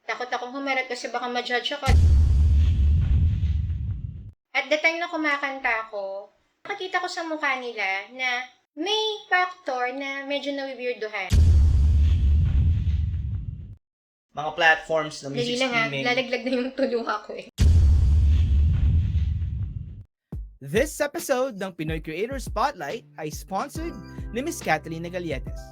Takot akong humarap kasi baka ma-judge ako. At the time na kumakanta ako, nakakita ko sa mukha nila na may factor na medyo nawi-weirduhan. Mga platforms na Dali music lang ha, streaming. lalaglag na yung tuluha ko eh. This episode ng Pinoy Creator Spotlight ay sponsored ni Miss Catalina Galletes.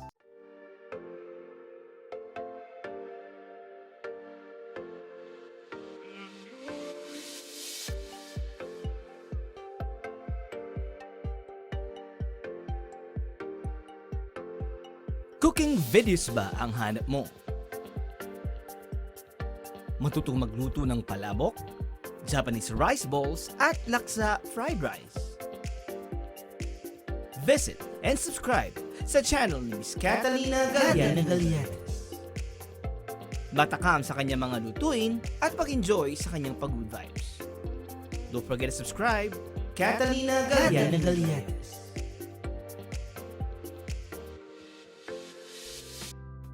Cooking videos ba ang hanap mo? Matutong magluto ng palabok, Japanese rice balls at laksa fried rice. Visit and subscribe sa channel ni Miss Catalina Galletes. Matakam sa kanyang mga lutuin at pag-enjoy sa kanyang pag-good vibes. Don't forget to subscribe, Catalina Galletes.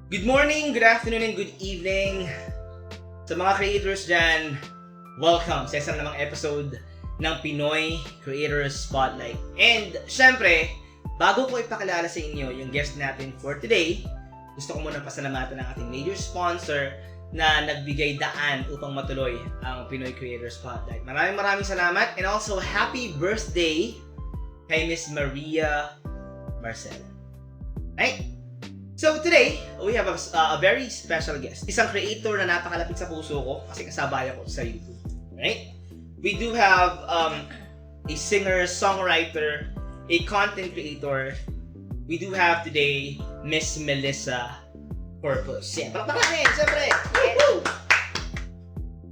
Good morning, good afternoon, and good evening sa mga creators dyan. Welcome sa isang namang episode ng Pinoy Creators Spotlight. And syempre, bago ko ipakilala sa inyo yung guest natin for today, gusto ko muna pasalamatan ang ating major sponsor na nagbigay daan upang matuloy ang Pinoy Creators Spotlight. Maraming salamat, and also happy birthday kay Miss Maria Marcel. Right? So today, we have a very special guest. Isang creator na napakalapit sa puso ko kasi kasabay ako sa YouTube. Right? We do have a singer, songwriter, a content creator. We do have today Miss Melissa Corpus. Yeah, palakpakan natin, siyempre! Woo!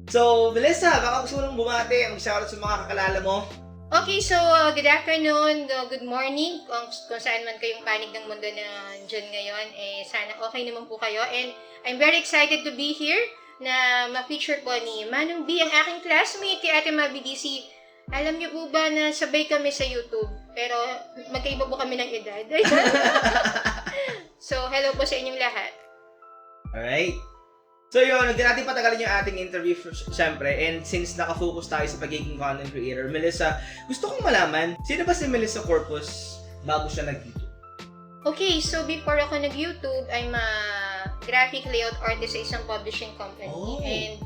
So, Melissa, baka gusto mo nang bumati, mag-shoutout sa mga kakalala mo. Okay, so good afternoon, good morning, kung saan man kayong panig ng mundo na dyan ngayon, sana okay naman po kayo. And I'm very excited to be here na ma-feature po ni Manong B, ang aking classmate, kay Ate Mabi DC. Alam niyo po ba na sabay kami sa YouTube, pero magkaiba po kami ng edad. So, hello po sa inyong lahat. Alright. So yun, hindi natin patagalin yung ating interview syempre, and since nakafocus tayo sa pagiging content creator, Melissa, gusto kong malaman, sino ba si Melissa Corpus bago siya nag-YouTube? Okay, so before ako nag-YouTube, I'm a graphic layout artist sa isang publishing company. Oh. And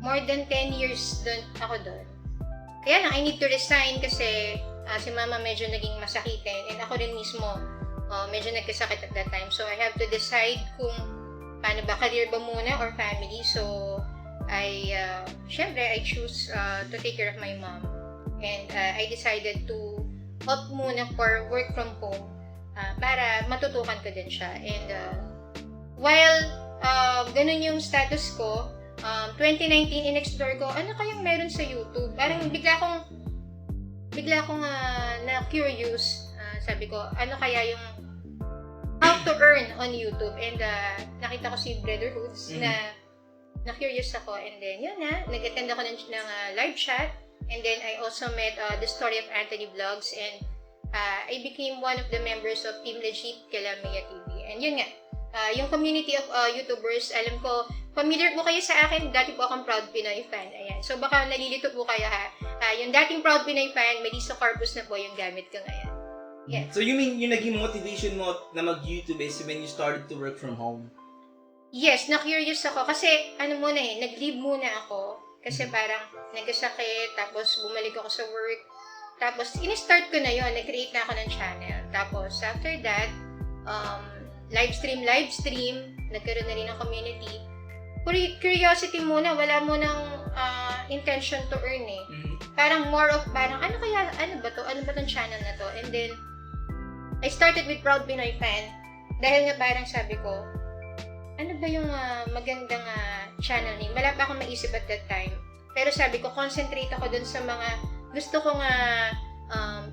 more than 10 years ako doon. Kaya lang, I need to resign kasi si mama medyo naging masakitin. And ako rin mismo, medyo nagkasakit at that time. So I have to decide kung paano ba, career ba muna or family. So syempre, I choose to take care of my mom. And I decided to opt muna for work from home. Para matutukan ko din siya. And while ganun yung status ko, 2019 in-explore ko, ano kayang meron sa YouTube? Parang bigla akong na-curious. Sabi ko, ano kaya yung how to earn on YouTube? And nakita ko si Brotherhoods na curious ako. And then, yun nag-attend ako ng live chat. And then, I also met the story of Anthony Vlogs. And I became one of the members of Team Legit Kalamia TV. And yun nga, yung community of YouTubers, alam ko, familiar po kayo sa akin, dati po akong Proud Pinoy fan. Ayan. So baka nalilito po kayo yung dating Proud Pinoy fan, Melissa Corpus na po yung gamit ko ngayon. Yeah. So you mean yung naging motivation mo na mag-YouTube is when you started to work from home? Yes, na-curious ako kasi nag-leave muna ako. Kasi parang nagkasakit, tapos bumalik ako sa work. Tapos, in-start ko na yon, nag-create na ako ng channel. Tapos, after that, live stream, nagkaroon na rin ng community. Curiosity muna, wala mo ng intention to earn eh. Parang more of, ano ba to? Ano ba tong channel na to? And then, I started with Proud Pinoy Fan. Dahil nga parang sabi ko, ano ba yung magandang channel name? Wala pa akong maisip at that time. Pero sabi ko, concentrate ako dun sa mga gusto kong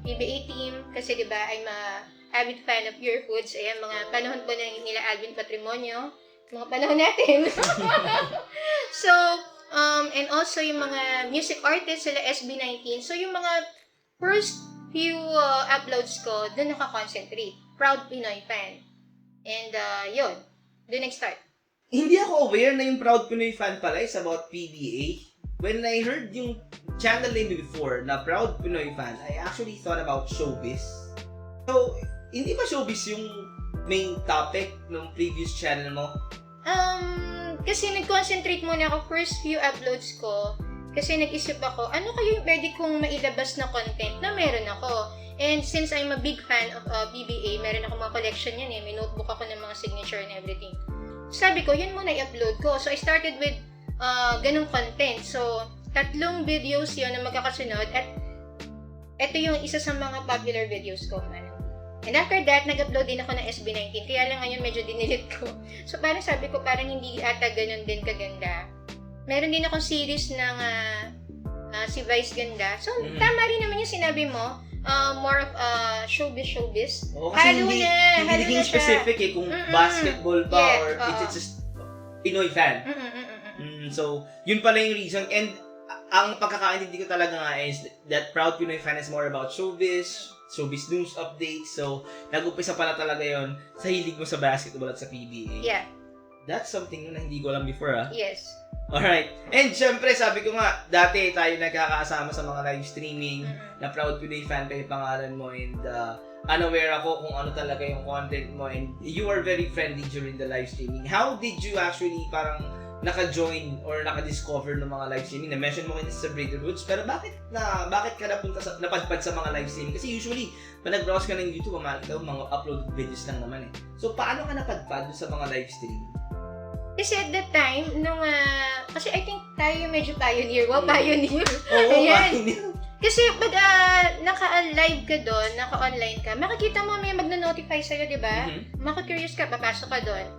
PBA team. Kasi diba, I'm a avid fan of Pure Foods. Ayan, mga panahon po nila Alvin Patrimonio. Mga panahon natin. So, and also yung mga music artists, sila SB19. So, yung mga first few uploads ko, doon nakakoncentrate. Proud Pinoy Fan. And, yun. Doon nag-start. hindi ako aware na yung Proud Pinoy Fan pala is about PBA. When I heard yung channel name before na Proud Pinoy Fan, I actually thought about showbiz. So, hindi ba showbiz yung main topic ng previous channel mo? Kasi nag-concentrate muna ako first few uploads ko. Kasi nag-isip ako, ano kayo yung pwede kong mailabas na content na meron ako. And since I'm a big fan of PBA, meron ako mga collection yan eh. May notebook ako ng mga signature and everything. Sabi ko, yun muna i-upload ko. So, I started with ganung content. So, 3 videos yun na magkakasunod. At ito yung isa sa mga popular videos ko. And after that, nag-upload din ako ng SB19. Kaya lang ngayon medyo dinilit ko. So, parang sabi ko, parang hindi ata ganun din kaganda. Meron din akong series ng si Vice Ganda. So, tama rin naman yung sinabi mo. More of showbiz. Oo, kasi hindi naging specific eh kung basketball ba or it's just Pinoy fan. So, yun pala yung reason. And ang pagkakaintindi ko talaga nga is that Proud Pinoy Fan is more about showbiz news updates. So, nag-upisa pala talaga yon sa hilig mo sa basketball at sa PBA. Yeah. That's something na hindi ko alam before, ah. Yes. Alright. And syempre, sabi ko nga, dati tayo nagkakasama sa mga live streaming na Proud Pinoy Fan kayo pangalan mo and unaware ako kung ano talaga yung content mo and you are very friendly during the live streaming. How did you actually parang naka-join or naka-discover ng mga live streaming? Na-mention mo kanina sa Break the Roots, pero bakit ka napadpad sa mga live streaming? Kasi usually, pag nag-browse ka ng YouTube, makikita mo mga uploaded videos lang naman eh. So, paano ka napadpad sa mga live streaming? Kasi at that time, kasi I think tayo medyo pioneer. Pioneer. Oo, pioneer. Kasi pag naka-live ka doon, naka-online ka, makikita mo may magno-notify sa'yo, di ba? Maka-curious ka, papasok ka doon.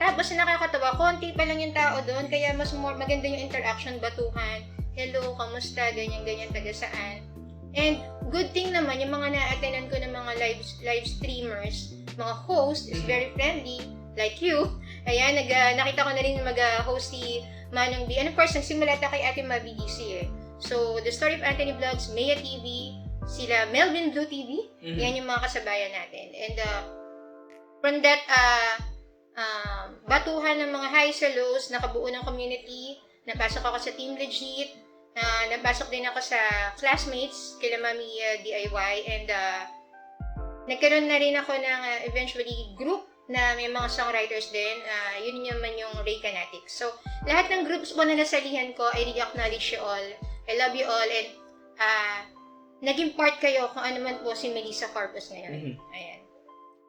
Tapos nakakatawa, konti pa lang yung tao doon, kaya mas maganda yung interaction, batuhan. Hello, kamusta, ganyan, taga saan. And good thing naman, yung mga na-attendan ko ng mga live streamers, mga host is very friendly, like you. Ayan, nakita ko na rin mag-host si Manong B. And of course, nagsimula tayo kay Ate Mabi DC eh. So, The Story of Anthony Vlogs, Maya TV, sila Melvin Blue TV, yan yung mga kasabayan natin. And from that, batuhan ng mga highs and lows, nakabuo ng community, napasok ako sa Team Legit, napasok din ako sa classmates, kila Mami DIY, and nagkaroon na rin ako ng eventually group na may mga songwriters din, yun naman yung Ray Canatics. So, lahat ng groups po na nasalihan ko, I really acknowledge you all. I love you all, and naging part kayo kung ano man po si Melissa Corpus ngayon. Ayan.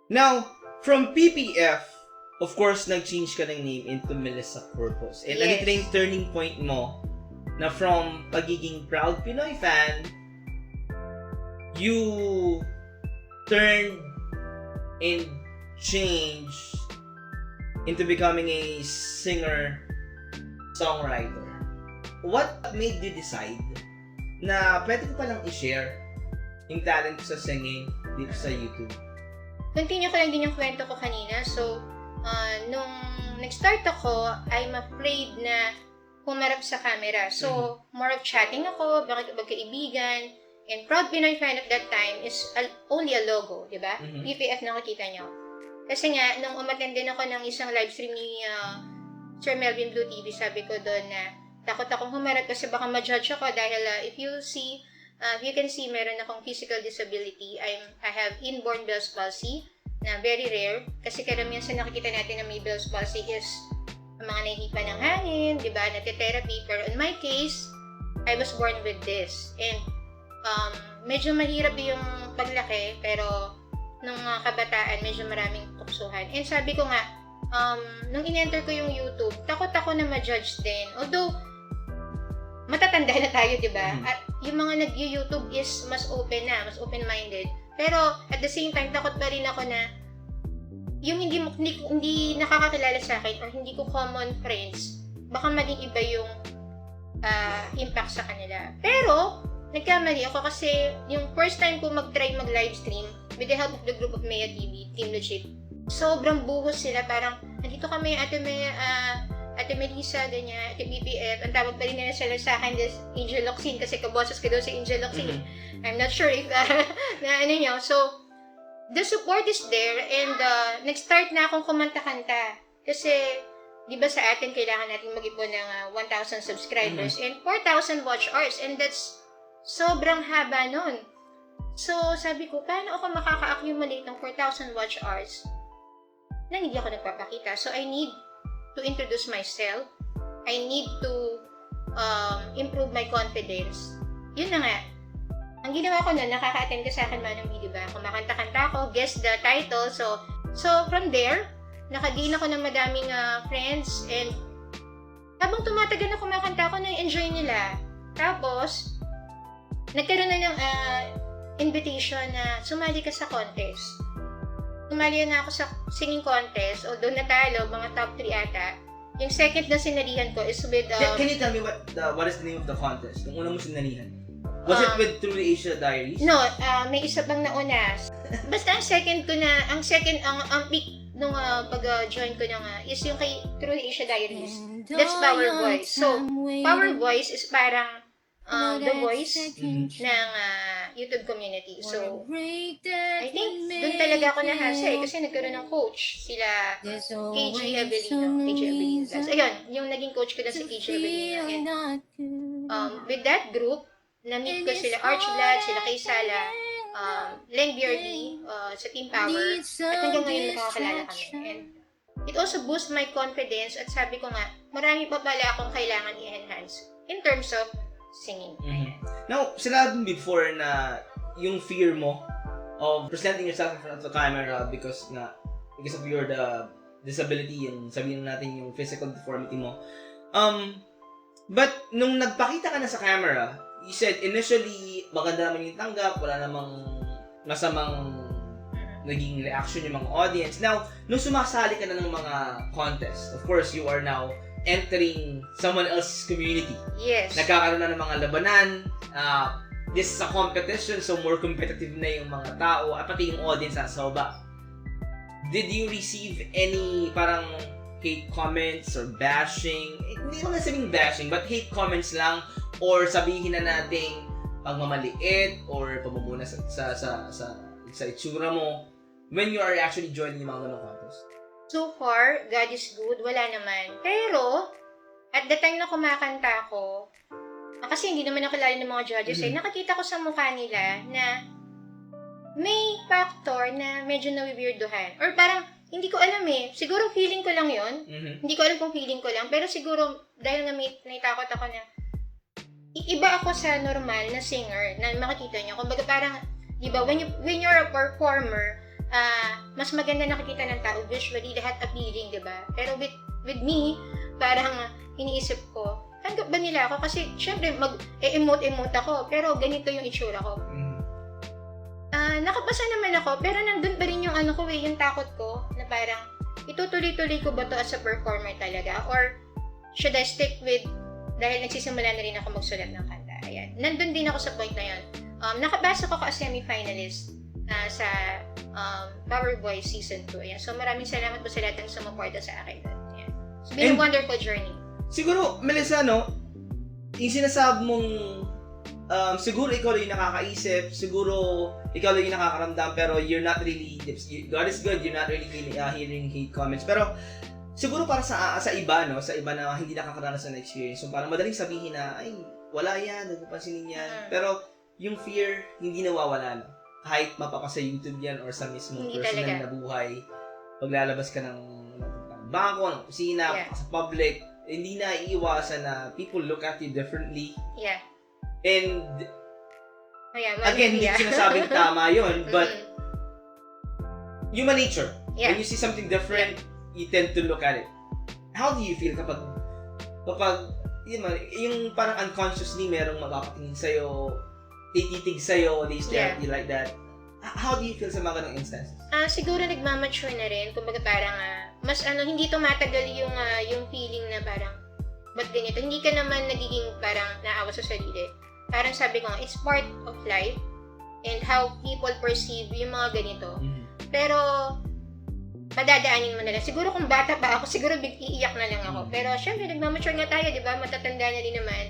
Now, from PPF, of course, nag-change ka ng name into Melissa Corpus. And ano yung turning point mo na from pagiging Proud Pinoy Fan, you turned and changed into becoming a singer-songwriter. What made you decide na pwede ko palang i-share yung talent ko sa singing dito sa YouTube? Continue ko lang din yung kwento ko kanina. So, nung nag-start ako, I'm afraid na humarap sa camera. So, more of chatting ako, magkaibigan, and Proud Pinoy Fan at that time is only a logo, di ba? PPF nakikita nyo. Kasi nga, nung umattend din ako ng isang live stream ni Sir Melvin Blue TV, sabi ko doon na takot akong humarap kasi baka ma-judge ako dahil if you can see, meron akong physical disability. I have inborn Bell's palsy na very rare kasi karamihan sa nakikita natin na may Bell's palsy is mga nahihipan ng hangin, di ba, nati-therapy. Pero in my case, I was born with this. And medyo mahirap yung paglaki, pero nung kabataan, medyo maraming tuksuhan. And sabi ko nga, nung in-enter ko yung YouTube, takot ako na ma-judge din. Although, matatanda na tayo, di ba? At yung mga nag-YouTube is mas open na, mas open-minded. Pero, at the same time, takot pa rin ako na yung hindi nakakakilala sa akin or hindi ko common friends, baka maging iba yung impact sa kanila. Pero, nagkamali ako kasi yung first time ko mag-try mag-live stream with the help of the group of Maya TV, Team Legit, sobrang buhos sila. Parang, nandito kami, Ate Melissa, ganyan, Ate PPF, ang tawag pa rin nila sila sa akin is Angel Locsin kasi kaboses ko daw si Angel Locsin. I'm not sure if, na ano nyo. So, the support is there and nag-start na akong kumanta-kanta. Kasi, di ba sa atin, kailangan natin mag-ipon ng 1,000 subscribers and 4,000 watch hours. And that's sobrang haba nun. So, sabi ko, paano ako makaka-accumulate ng 4,000 watch hours na hindi ako nagpapakita? So, I need to introduce myself. I need to improve my confidence. Yun na nga. Ang ginawa ko nun, nakaka-attend ka sa akin, Manong B, diba? Kumakanta-kanta ako, guess the title. So from there, nakagain ako ng madaming friends, and habang tumatagal na kumakanta ako, na-enjoy nila. Tapos, nagkaroon na ng invitation na sumali ka sa contest. Sumali na ako sa singing contest, although natalo, mga top 3 ata. Yung second na sinalihan ko is with... Can you tell me what is the name of the contest? Yung una mo sinalihan? Was it with Through the Asia Diaries? No, may isa pang nauna. Basta ang second peak nung pag-join ko ng is yung kay Through the Asia Diaries. That's Power Voice. So, Power Voice is parang the voice ng YouTube community. So, I think doon talaga ako nahasa kasi nagkaroon ng coach. Sila KG Abelino. Ayun, yung naging coach ko na si KG Abelino. And with that group, na-meet ko sila Arch Vlad, sila Kay Sala, Len Beardy, sa Team Power. At hanggang ngayon nakakakilala kami. And it also boosts my confidence at sabi ko nga, marami pa pala akong kailangan i-enhance in terms of singing. Now, sinabi mo before na yung fear mo of presenting yourself in front of the camera because of your disability, yung sabihin natin yung physical deformity mo. But nung nagpakita ka na sa camera, you said initially maganda naman yung tanggap, wala namang masamang naging reaction yung mga audience. Now, nung sumasali ka na ng mga contest, of course, you are now entering someone else's community. Yes. Nagkakaroon na ng mga labanan. This is a competition, so more competitive na yung mga tao at pati yung audience sa baba. Did you receive any parang hate comments or bashing? Hindi naman sabing bashing, but hate comments lang or sabihin na nating pagmamaliit or pamumuna sa itsura mo when you are actually joining yung mga ganong contest? So far, God is good, wala naman. Pero, at the time na kumakanta ako, kasi hindi naman ako lalo ng mga judges, nakakita ko sa mukha nila na may factor na medyo nawiwirduhan. Or parang, hindi ko alam siguro feeling ko lang yon. Hindi ko alam kung feeling ko lang, pero siguro, dahil nga may naitakot ako na, iba ako sa normal na singer na makikita nyo. Kumbaga parang, di ba, when you're a performer, mas maganda nakikita ng tao visually, lahat appealing, di ba? Pero with me, parang iniisip ko, tanggap ba nila ako? Kasi syempre mag-emote ako, pero ganito yung itsura ko. Nakapasa naman ako, pero nandun pa rin yung yung takot ko, na parang itutuloy-tuloy ko ba to as a performer talaga? Or should I stick with, dahil nagsisimula na rin ako magsulat ng kanta. Ayan. Nandun din ako sa point na yun. Nakapasa ko ka semi-finalist sa Power Voice Season 2. Ayan. So, maraming salamat po sa lahat ng sumuporta sa akin. Ayan. It's been a wonderful journey. Siguro, Melissa, yung sinasabi mong siguro ikaw lang yung nakakaisip, siguro ikaw lang yung nakakaramdam, pero you're not really, God is good, you're not really hearing hate comments. Pero, siguro para sa iba, sa iba na hindi nakakaranas ng experience, so parang madaling sabihin na, ay, wala yan, nagpapansinin yan. Pero, yung fear, hindi nawawala, kahit mapapasa YouTube yan or sa mismong Hindi personal talaga. na buhay, paglalabas ka ng bangko, ng kusina, sa public, hindi na iiwasan na people look at you differently. Yeah. And, again, hindi sinasabing tama yun, but human nature. Yeah. When you see something different, you tend to look at it. How do you feel kapag yung parang unconsciously merong mapapatingin sa'yo, tititig sa'yo, they stare at you like that? How do you feel sa mga ganong instances? Siguro nagmamature na rin. Kumbaga parang, mas hindi tumatagal yung feeling na parang, ba't ganito? Hindi ka naman nagiging parang naawa sa sarili. Parang sabi ko nga, it's part of life and how people perceive yung mga ganito. Pero, padadaanin mo na lang. Siguro kung bata pa ako, siguro iiyak na lang ako. Pero syempre, nagmamature nga tayo, di ba? Matatanda na din naman.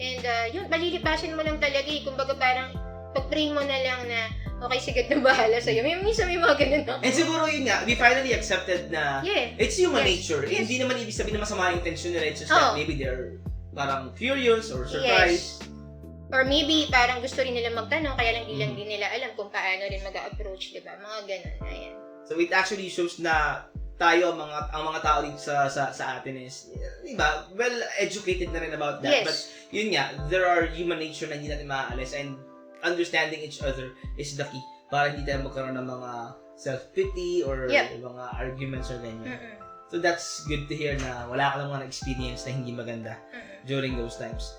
And yun, malilipasin mo lang talaga. Kumbaga parang, pag-pray mo na lang na, okay, si God na bahala sa'yo. Minsan may mga ganun ako. And siguro yun nga, we finally accepted na Yeah. it's human Yes. nature. Yes. Hindi naman ibig sabihin na masama yung intention nila. It's just that Oh. maybe they're parang curious or surprised. Or maybe parang gusto rin nila magtanong, kaya lang di lang din nila alam kung paano rin mag-approach, di ba? Mga ganun. Ayan. So it actually shows na tayo, ang mga tao dito sa atin is, di ba, well educated na rin about that. Yes. But yun nga, there are human nature na hindi natin maaalis, and understanding each other is the key para hindi tayo magkaroon ng mga self-pity or Yep. mga arguments or ganyan. Mm-mm. So that's good to hear na wala ka lang mga experience na hindi maganda Mm-mm. during those times.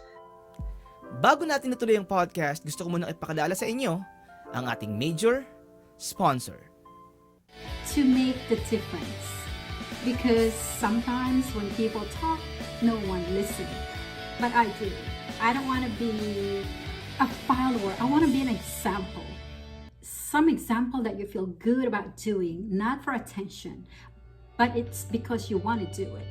Bago natin natuloy ang podcast, gusto ko munang ipakilala sa inyo ang ating major sponsor. To make the difference. Because sometimes when people talk, no one listens. But I do. I don't want to be a follower. I want to be an example. Some example that you feel good about doing, not for attention, but it's because you want to do it.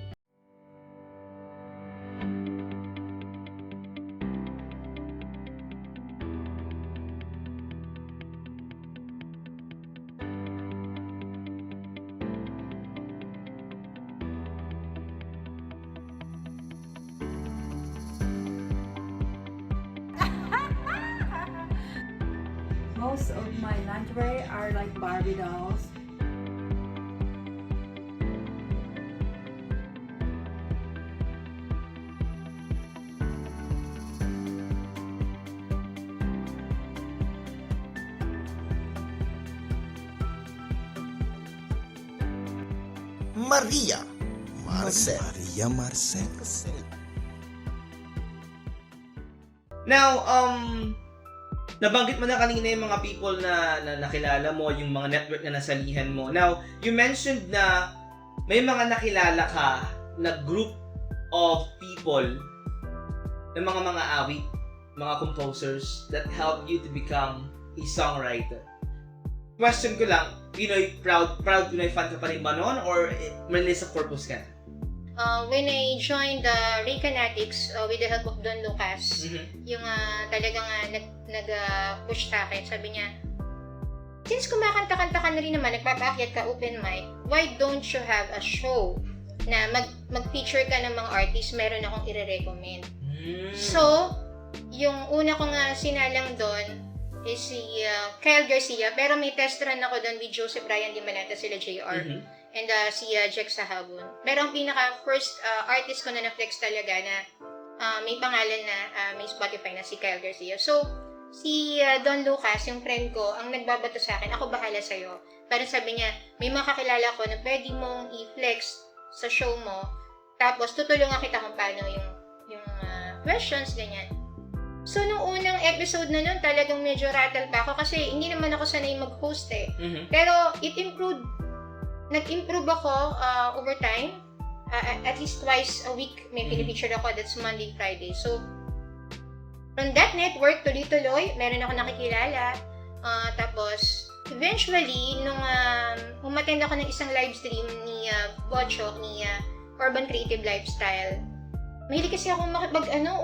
Most of my lingerie are like Barbie dolls. Maria Marcel. Maria Marcel. Now, nabanggit mo na kanina yung mga people na nakilala mo, yung mga network na nasalihan mo. Now, you mentioned na may mga nakilala ka na group of people, na mga awit, mga composers that help you to become a songwriter. Question ko lang, Pinoy, proud Pinoy fan ka pa rin ba noon, or mainly sa Corpus ka na? When I joined Ray Canatics with the help of Don Lucas, yung talagang nag-push sa akin, sabi niya, since kumakanta-kanta ka na rin naman, nagpapaakyat ka open mic, why don't you have a show na mag-feature ka ng mga artists, meron akong i-recommend. So, yung una ko nga sinalang doon is si Kyle Garcia, pero may test run ako doon with Joseph Ryan Di Manata, sila JR, and si Jack Sahabon. Pero ang pinaka-first artist ko na na-flex talaga na may pangalan na may Spotify na si Kyle Garcia. So, si Don Lucas, yung friend ko, ang nagbabato sa akin, ako bahala sa'yo. Parang sabi niya, may makakilala ko na pwede mong i-flex sa show mo, tapos tutulungan kita kung paano yung questions, ganyan. So, nung unang episode na nun, talagang medyo rattle pa ako kasi hindi naman ako sanay mag-host eh. Pero, nag-improve ako over time. At least twice a week may pinipicture ako. That's Monday, Friday. So, from that network, tuloy-tuloy, meron ako nakikilala. Tapos, eventually, nung umattend ako ng isang live stream ni Bochok, ni Urban Creative Lifestyle, mahilig kasi ako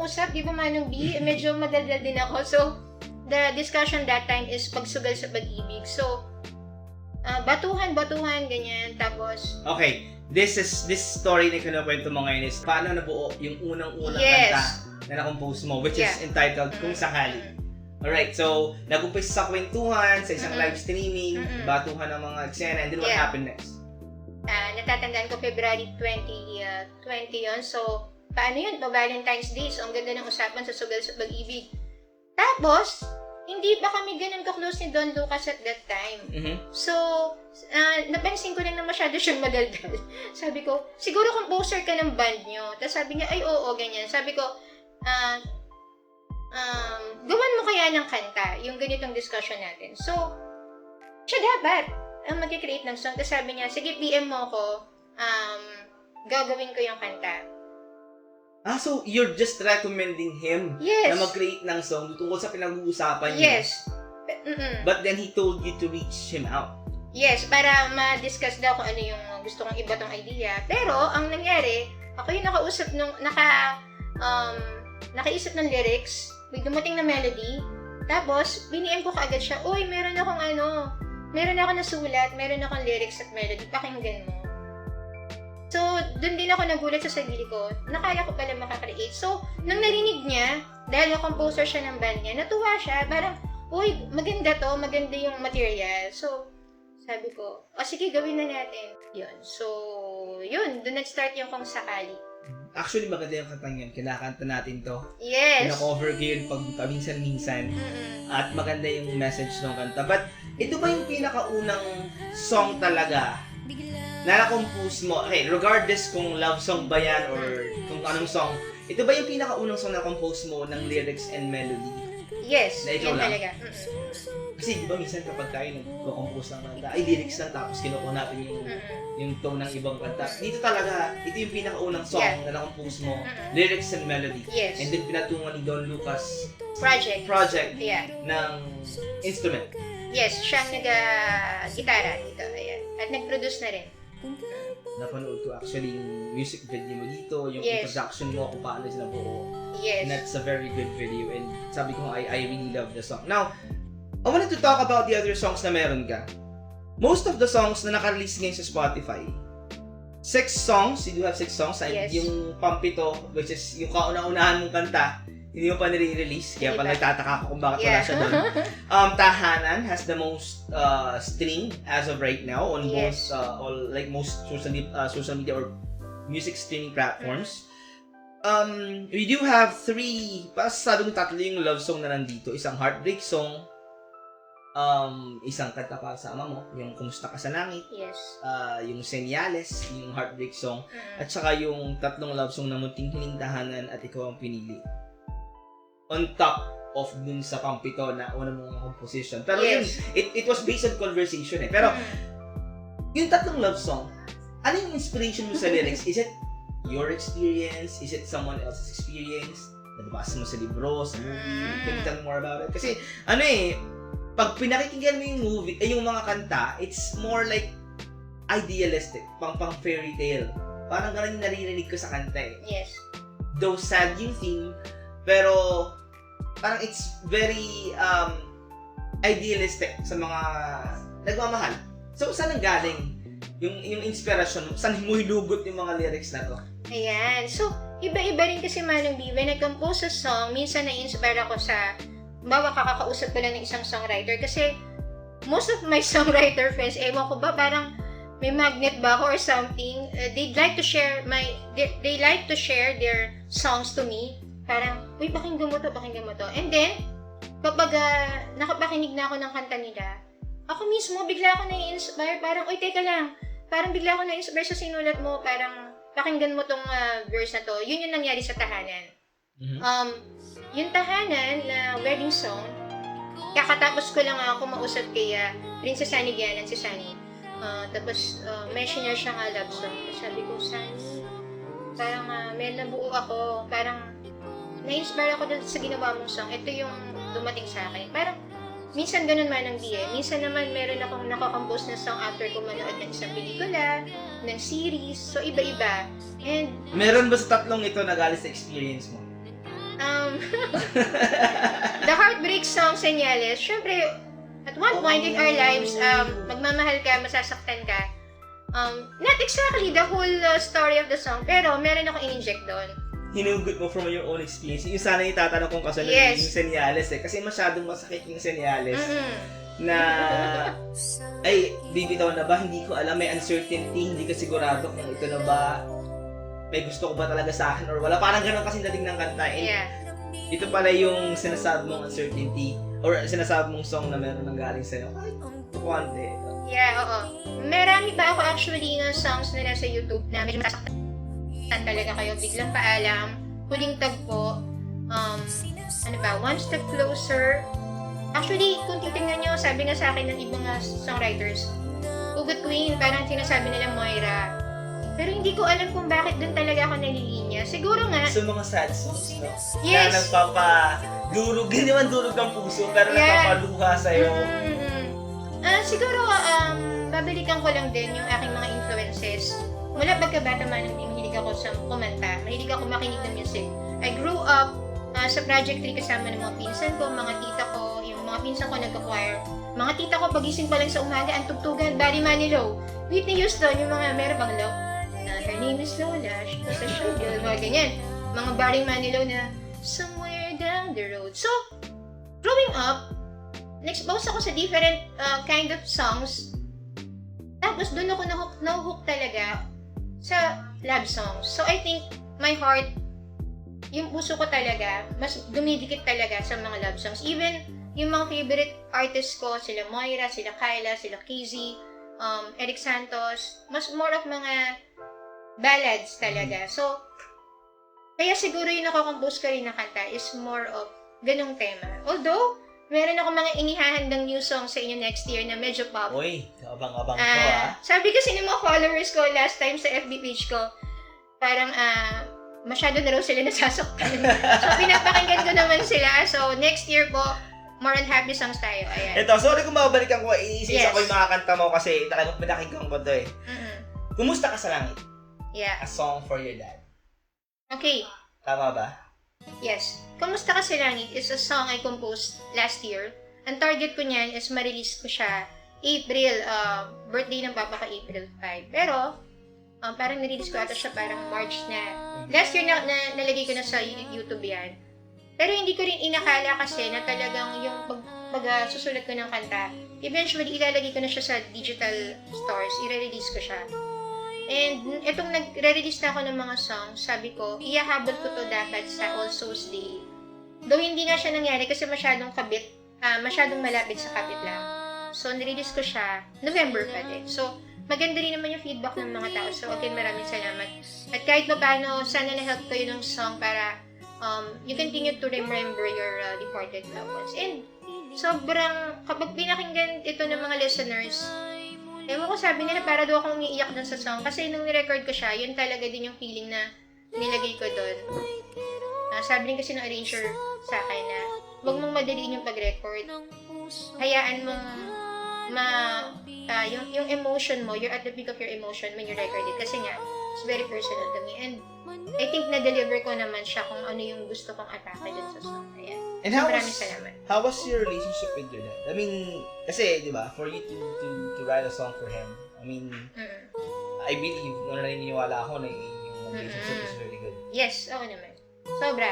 usap, di ba Manong B? Medyo madaldal din ako. So, the discussion that time is pagsugal sa pag-ibig. So, batuhan, ganyan. Tapos, okay, this story na kinukwento mo ngayon is paano nabuo yung unang-unang Yes. kanta na na-compose mo, which is entitled Kung Sakali. Alright, so, nag-umpisa sa kwentuhan, sa isang live streaming, batuhan ng mga eksena, and then what happened next? natatandaan ko February 2020 yon. So, paano yun? Valentine's Day. So, ang ganda ng usapan sa sugal sa pag-ibig. Tapos, hindi pa kami ganun ka-close ni Don Lucas at that time. So, napansin ko lang na masyado siyang madaldal. Sabi ko, siguro composer ka ng band nyo. Tapos sabi niya, ay oo, ganyan. Sabi ko, gawan mo kaya ng kanta, yung ganitong discussion natin. So, siya dapat ang mag-create ng song. Tapos sabi niya, sige, PM mo ko, gagawin ko yung kanta. So you're just recommending him Yes. na mag-create ng song tungkol sa pinag-uusapan niyo? Yes. But then he told you to reach him out? Yes, para ma-discuss daw kung ano yung gusto kong iba tong idea. Pero, ang nangyari, ako yung nakausap nung, nakaisip ng lyrics, may dumating na melody, Tapos, biniem ko kaagad siya, uy, meron akong nasulat, meron akong lyrics at melody, pakinggan mo. So, dun din ako nagulat sa sarili ko, nakaya ko pala makakreate. So, nang narinig niya, dahil composer siya ng band niya, natuwa siya, parang, uy, maganda yung material. So, sabi ko, sige, gawin na natin. Yun. So, yun, dun nag-start yung Kung Sakali. Actually, maganda yung kantang yun. Kinakanta natin to. Yes! Pina-cover ko yun pag paminsan-minsan. At maganda yung message ng kanta. But, ito ba yung pinakaunang song talaga na na-compose mo? Okay, regardless kung love song ba yan or kung anong song, ito ba yung pinakaunang song na compose mo ng lyrics and melody? Yes, Na ikaw yun lang? talaga. Kasi di ba minsan kapag tayo nag-compose ng kanta, ay lyrics lang tapos kinukuha natin yung tone ng ibang kanta. Dito talaga, ito yung pinakaunang song na na-compose mo, lyrics and melody. Yes. And then pinatungan ni Don Lucas Project. ng instrument. Yes, siyang nag-gitara dito. Ayan. At nag-produce na rin. Napanood ko actually yung music video mo dito, yung Yes. introduction mo kung paano sila buo. Yes. And that's a very good video and sabi ko I really love the song. Now, I wanted to talk about the other songs na meron ka. Most of the songs na naka-release ngayon sa Spotify, 6 songs, you do have 6 songs. Yes. Yung Pampito, which is yung kauna-unahan mong kanta, hindi mo pa nire-release. Kaya pala nagtataka ko kung bakit wala siya doon. Tahanan has the most stream as of right now on Yes. most social media or music streaming platforms. We do have 3, sabi ko 3 yung love song na nandito. Isang heartbreak song, isang kanta para sa ama mo, yung Kumusta Ka sa Langit, Yes. yung Senyales, yung heartbreak song, at saka yung 3 love song na Munting Hiling Tahanan at Ikaw Ang Pinili. On top of dun sa Pampito na una mong composition. Pero Yes. yun, it was based on conversation eh. Pero yung 3 love song, ano yung inspiration mo sa lyrics? Is it your experience? Is it someone else's experience? Nabasa mo sa libro, sa movie? Can you tell me more about it? Kasi, pag pinakikinggan mo yung movie, yung mga kanta, it's more like idealistic, pang fairy tale. Parang ganun yung naririnig ko sa kanta eh. Yes. Though sad yung theme, pero parang it's very idealistic sa mga nagmamahal. So, saan ang galing yung inspiration? Saan mo hinugot yung mga lyrics na to? Ayan. So, iba-iba rin kasi Manong B. When I compose a song, minsan na-inspire ako sa, kakakausap ko lang ng isang songwriter. Kasi, most of my songwriter friends, ewan ko ba, parang may magnet ba ako or something. They like to share their songs to me. Parang, uy, pakinggan mo to. And then, kapag nakapakinig na ako ng kanta nila, ako mismo, bigla ako na-inspire. Parang, uy, teka lang. Parang bigla ako na-inspire sa sinulat mo. Parang, pakinggan mo tong verse na to. Yun yung nangyari sa Tahanan. Yung Tahanan na wedding song, kakatapos ko lang kumausap kay Princess Sunny Gianan, si Sunny. Tapos, may share siya love song. Sabi ko, Sunny, parang may nabuo ako. Parang, na-inspire ako dun sa ginawa mong song. Ito yung dumating sa akin. Parang, minsan ganun man ang BM. Minsan naman meron akong nakakompose na song after ko manood ng isang pelikula, ng series. So, iba-iba. And, Meron ba sa 3 ito na galing sa experience mo? the heartbreak song, Senyales, syempre, at one point in our lives, magmamahal ka, masasaktan ka. Not exactly the whole story of the song, pero meron ako in-inject doon. Hinugot mo from your own experience. Yung sana itatanong kong kasunod Yes. yung senyales eh. Kasi masyadong masakit yung senyales na ay, bibitaw na ba? Hindi ko alam. May uncertainty. Hindi ka sigurado kung ito na ba. May gusto ko ba talaga sa akin or wala. Parang ganun kasi dating ng kanta. And ito pala yung sinasabi mong uncertainty or sinasabi mong song na meron nang galing sa'yo. Ay, konti. Yeah, oo. Marami pa ako actually ng songs na nasa YouTube na medyo masasaktan talaga kayo. Biglang paalam, huling tagpo, One Step Closer. Actually, kung titingnan nyo, sabi nga sa akin ng ibang songwriters, Ugot Queen, parang sinasabi nila Moira. Pero hindi ko alam kung bakit dun talaga ako nalilinya. Siguro nga, So, mga sad songs, no? Yes. Na nagpapadurog, hindi naman durog ng puso, pero nagpapaluha sa'yo. siguro, babalikan ko lang din yung aking mga influences. Mula pagkabata man, mahilig ako sa kumanta, mahilig ako makinig ng music. I grew up sa Project 3 kasama ng mga pinsan ko, mga tita ko, mga pinsan ko nagka-choir. Mga tita ko pagising pa lang sa umaga, ang tugtugan, Barry Manilow, Whitney Houston, yung mga meron bang love. Her name is Lola, she was a show, mga ganyan. Mga Barry Manilow na somewhere down the road. So, growing up, na-expose ako sa different kind of songs. Tapos doon ako na-hook talaga sa love songs. So, I think my heart, yung puso ko talaga, mas dumidikit talaga sa mga love songs. Even yung mga favorite artists ko, sila Moira, sila Kyla, sila Kizzy, Eric Santos, mas more of mga ballads talaga. So, kaya siguro yung nakakompose ko rin na kanta is more of ganong tema. Although, meron ako mga inihahandang new song sa inyo next year na medyo pop. Uy, abang-abang ko Sabi kasi ng mga followers ko last time sa FB page ko, parang masyado na raw sila nasasaktan. So, pinapakinggan ko naman sila. So, next year po, more on happy songs tayo. Ayan. Ito, sorry kung mababalikan ko, iisa Yes. ko yung mga kanta mo kasi pinakinggan ko to eh. Mm-mm. Kumusta ka sa langit? Yeah. A song for your dad. Okay. Tama ba? Yes. Kumusta ka sa langit is a song I composed last year. Ang target ko niyan is ma-release ko siya April, birthday ng papa ko April 5. Pero, parang nirelease ko ata siya parang March na. Last year na nalagay ko na sa YouTube yan. Pero hindi ko rin inakala kasi na talagang yung pag susulat ko ng kanta, eventually ilalagay ko na siya sa digital stores, i-release ko siya. And itong nag-release na ako ng mga songs, sabi ko, iyahabol ko to dapat sa All Souls Day. Though hindi nga siya nangyari kasi masyadong masyadong malapit sa kabit lang. So, nirelease ko siya November pa din. So, maganda rin naman yung feedback ng mga tao. So, again, maraming salamat. At kahit pa paano, sana na-help kayo ng song para you continue to remember your departed loved ones. And sobrang, kapag pinakinggan ito ng mga listeners, ewan ko, sabi nila para daw akong umiiyak dun sa song. Kasi nung nirecord ko siya, yun talaga din yung feeling na nilagay ko dun. Sabi rin kasi ng arranger sa akin na huwag mong madaliin yung pag-record. Hayaan mong yung emotion mo, you're at the peak of your emotion when you record it. Kasi nga, it's very personal to me. And I think na-deliver ko naman siya kung ano yung gusto kong atake dun sa song. Ayan. And So, maraming salamat. How was your relationship with your dad? I mean, kasi, di ba, for you to write a song for him, I mean, I believe, naniniwala ako na yung relationship is very good. Yes, oo naman. Sobra.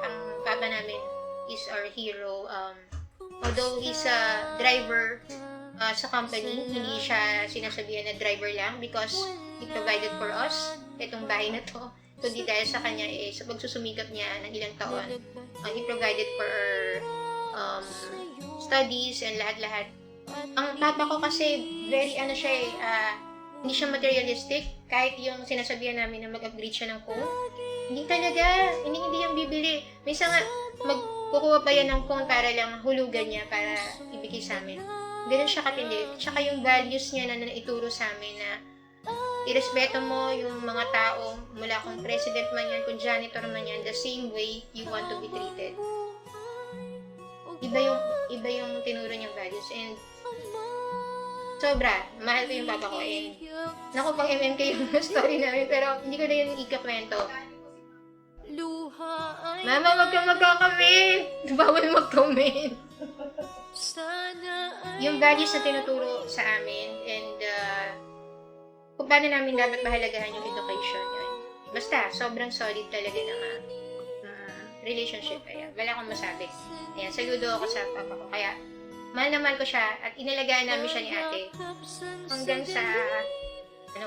Ang papa namin is our hero. Although he's a driver sa company, hindi siya sinasabihan na driver lang because he provided for us itong bahay na to. Kundi dahil sa kanya sa pagsusumikap niya ng ilang taon, he provided for our studies and lahat-lahat. Ang papa ko kasi very hindi siya materialistic. Kahit yung sinasabihan namin na mag-upgrade siya ng phone, hindi talaga, hindi yan bibili. Minsan nga, magkukuha pa yan ng phone para lang hulugan niya para ibigay sa amin. Ganun siya katindi. Tsaka yung values niya na naituro sa amin na irespeto mo yung mga tao, mula kung president man yan, kung janitor man yan, the same way you want to be treated. Iba yung tinuro niyang values. And sobra, mahal ko yung papa ko. And naku, pang MMK yung story namin, pero hindi ko na yun ikakwento. Mama, wag kang magkakamit! Bawal mag-comment! Yung values na tinuturo sa amin and kung paano namin dapat mahalagahan yung education yun. Basta, sobrang solid talaga ng relationship. Kaya, wala akong masabi. Ayan, saludo ako sa papa ko. Kaya, mahal na mahal ko siya at inalagaan namin siya ni ate hanggang sa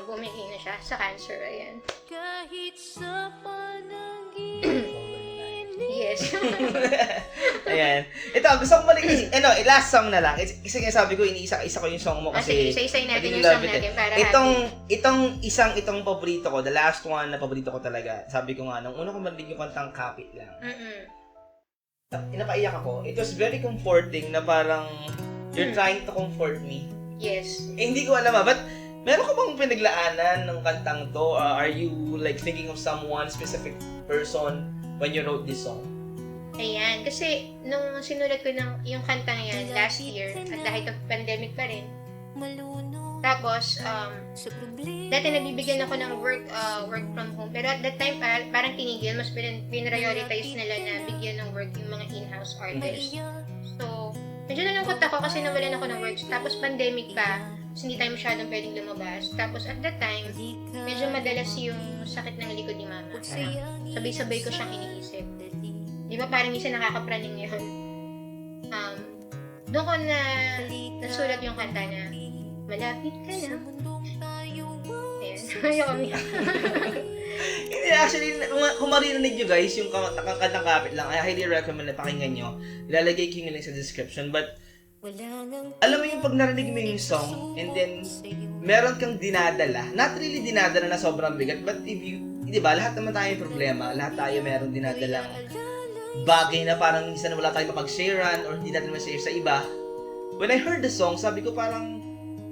bumigay na siya sa cancer. Ayan. Yes. Ayan. Ito, gusto kong balik last song na lang. Kasi nga sabi ko, isa ko yung song mo kasi Isa-isay natin I yung love song it natin para itong paborito ko, the last one na paborito ko talaga. Sabi ko nga, nung una ko marinig yung kantang Kapit Lang. Napaiyak ako. It was very comforting na parang you're trying to comfort me. Yes. Hindi ko alam but meron ka bang pinaglaanan ng kantang to? Are you like thinking of someone, specific person when you wrote this song? Ayan. Kasi, nung sinulat ko yung kantang yan last year, at dahil of pandemic pa rin, Tapos, dati nabibigyan ako ng work from home. Pero at that time, parang tinigil. Mas pinrioritize nila na bigyan ng work yung mga in-house artists. So, medyo nalungkot ako kasi nawalan ako ng work. Tapos pandemic pa. Tapos hindi tayo masyadong pwedeng lumabas. Tapos at that time, medyo madalas yung sakit ng likod ni mama. Sabay-sabay ko siyang iniisip. Di ba parang minsan nakakapraning yun? Doon ko nasulat yung kanta na malapit ka na. Ayan. Ayaw kami. Hindi, actually, kung maririnig nyo guys, yung kantang kapit lang, I highly recommend na pakinggan nyo. Ilalagay ko yung link sa description. But, alam mo yung pag narinig mo yung song, and then, meron kang dinadala. Not really dinadala na sobrang bigat, but if you, di ba, lahat naman tayo may problema. Lahat tayo meron dinadalang bagay na parang minsan wala tayong mapag-sharean or hindi natin ma-share sa iba. When I heard the song, sabi ko parang,